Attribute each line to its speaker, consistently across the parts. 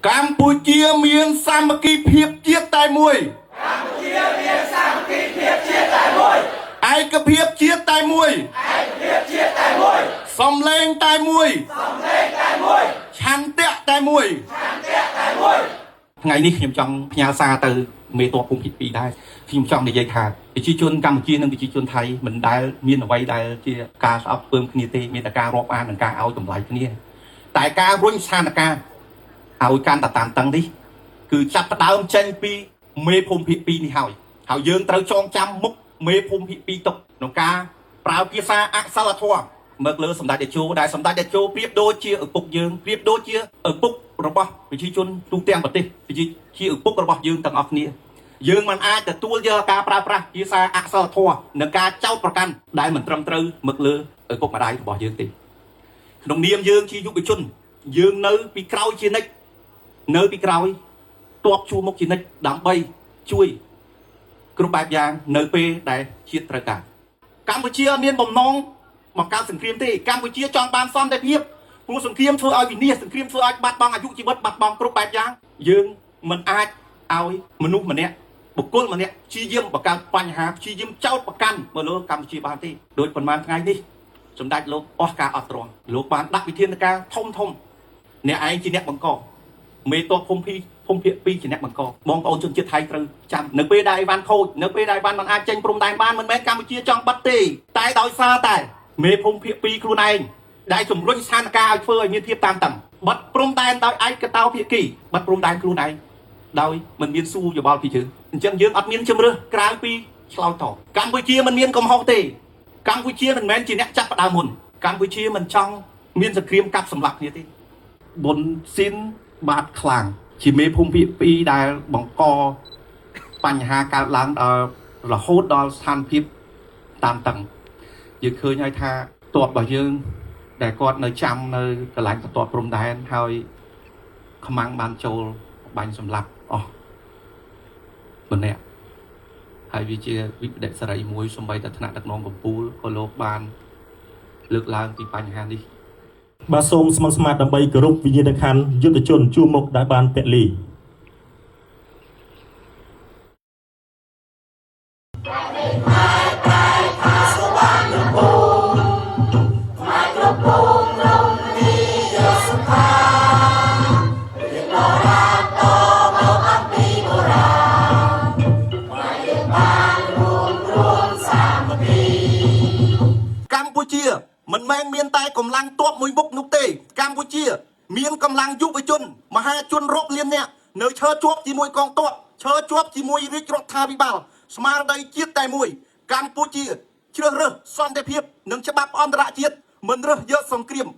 Speaker 1: កម្ពុជាមានសាមគ្គីភាពជាតិតែមួយឯកភាពជាតិតែមួយសំឡេងតែមួយឆន្ទៈតែមួយថ្ងៃនេះខ្ញុំចង់ផ្ញើសារទៅមេតបភូមិភាគ2ដែរខ្ញុំចង់និយាយថាប្រជាជនកម្ពុជានិងប្រជាជនថៃមិនដែលមានអ្វីដែលជាការស្អប់ពើមគ្នាទេមានតែការរាប់អាននិងការឲ្យតម្លៃគ្នាតែការរុញស្ថានភាពឲ្យកាន់តែតានតឹងនេះគឺចាប់ផ្ដើមចេញពីមេភូមិភាគ2នេះហើយយើងត្រូវចងចាំមុខមេភូមិភាគ2ទុកក្នុងការប្រើភាសាអសិលធម៌មើលលើសម្ដេចតេជោដែលសម្ដេចតេជោប្រៀបដូចជាឪពុកយើងប្រៀបដូចជាឪពុករបស់ប្រជាជនទូទាំងប្រទេសជាឪពុករបស់យើងទាំងអស់គ្នាយើងមិនអាចទទួលយកការប្រើប្រាស់ភាសាអសិលធម៌និងការចោទប្រកាន់ដែលមិនត្រឹមត្រូវមកលើឪពុកម្ដាយរបស់យើងទេក្នុងនាមយើងជាយុវជនយើងនៅពីក្រោយជានិច្ចនៅពីក្រោយទ័ពជួរមុខជានិច្ចដើម្បីជួយគ្រប់បែបយ៉ាងនៅពេលដែលជាតិត្រូវការកម្ពុជាមានបំណងបង្កើតសង្គ្រាមទេកម្ពុជាចង់បានសន្តិភាពព្រោះសង្គ្រាមធ្វើឲ្យវិនាសសង្គ្រាមធ្វើឲ្យបាត់បង់អាយុជីវិតបាត់បង់គ្រប់បែបយ៉ាងយើងមិនអាចឲ្យមនុស្សម្នាក់បុគ្គលម្នាក់ព្យាយាមបង្កើតបញ្ហាព្យាយាមចោទប្រកាន់មកលើកម្ពុជាបានទេដោយប៉ុន្មានថ្ងៃនេះសម្ដេចលោកអស់ការអត់ទ្រាំលោកបានដាក់វិធានការធំអ្នកឯងជាអ្នកបង្កមេតបភូមិភាគ2ជាអ្នកបង្កបងប្អូនជនជាតិថៃត្រូវចាំនៅពេលដែលអីវ៉ាន់ខូចនៅពេលដែលអីវ៉ាន់មិនអាចចេញព្រំដែនបានមិនមែនកម្ពុជាចង់បាត់ទេតែដោយសារតែមេភូមិភាគ2ខ្លួនឯងដែលជំរុញស្ថានភាពឲ្យធ្វើឲ្យមានភាពតានតឹងបាត់ព្រំដែនដោយឯកតោភាគីបាត់ព្រំដែនខ្លួនឯងដោយមិនមានសួរយោបល់ពីយើងអញ្ចឹងយើងអត់មានជំរឿសក្រៅពីឆ្លោយតបកម្ពុជាមិនមានកំហុសទេកម្ពុជាមិនមែនជាអ្នកចាប់ផ្ដើមមុនកម្ពុជាមិនចង់មានសង្គ្រាមកាប់សម្លាប់គ្នាទេប៊ុនស៊ីនបាតខ្លាំងជាមេភូមិភាគ2ដែលបង្កបញ្ហាកើតឡើងដល់រហូតដល់ស្ថានភាពតានតឹងយើងឃើញហើយថាទ័ពរបស់យើងដែលគាត់នៅចាំនៅកន្លែងបន្ទាត់ព្រំដែនហើយខ្មាំងបានចូលបាញ់សម្លាប់អស់ម្នាក់ហើយវាជាវិបត្តិសេរីមួយសម្បីតែថ្នាក់ដឹកនាំកម្ពុជាក៏លោកបានលើកឡើងពីបញ្ហានេះ
Speaker 2: បាទសូមស្មឹងស្មាតដើម្បីគោរពវិញ្ញាណក្ខន្ធយុទ្ធជនជួរមុខដែលបានពលី
Speaker 1: កម្ពុជាមិនមែនមានតែកម្លាំងទ័ពមួយមុខនោះទេកម្ពុជាមានកម្លាំងយុវជនមហាជនរាប់លាននាក់នៅឈរជាប់ជាមួយកងទ័ពឈរជាប់ជាមួយរាជរដ្ឋាភិបាលស្មារតីជាតិតែមួយកម្ពុជាជ្រើសរើសសន្តិភាពនិងច្បាប់អន្តរជាតិមិនរើសយកសង្គ្រាម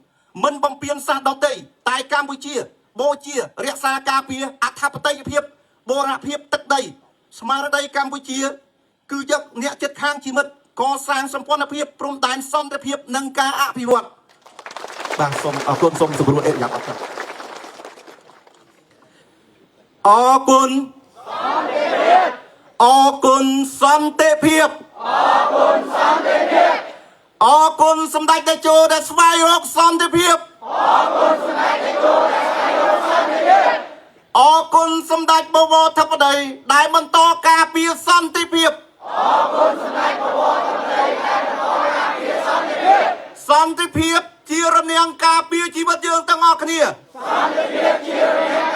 Speaker 1: មិនបំពានសាសន៍ដទៃតែកម្ពុជាបូជារក្សាការពារអធិបតេយ្យភាពបូរណភាពទឹកដីស្មារតីកម្ពុជាគឺយកអ្នកចិត្តខាងជាមិត្តកសាងសម្ព័ន្ធភាពព្រំដែនសន្តិភាពនិងការអភិវឌ្ឍបាទសូមអរគុណសូមសម្រួលអេយ៉ាងអត់អរគុណអរគុណសន្តិភាពអរគុណសន្តិភាពអរគុណសម្ដេចតេជោដែលស្វែងរកសន្តិភាពអរគុណសម្ដេចតេជោដែលស្វែងរកសន្តិភាពអរគុណសម្ដេចបវរធិបតីដែលបន្តការពារសន្តិភាពអរគុណសម្ដេចបវរធិបតីដែលបន្តការពារសន្តិភាពសន្តិភាពជារនាំងការពារជីវិតយើងទាំងអស់គ្នាសន្តិភាពជារនាំង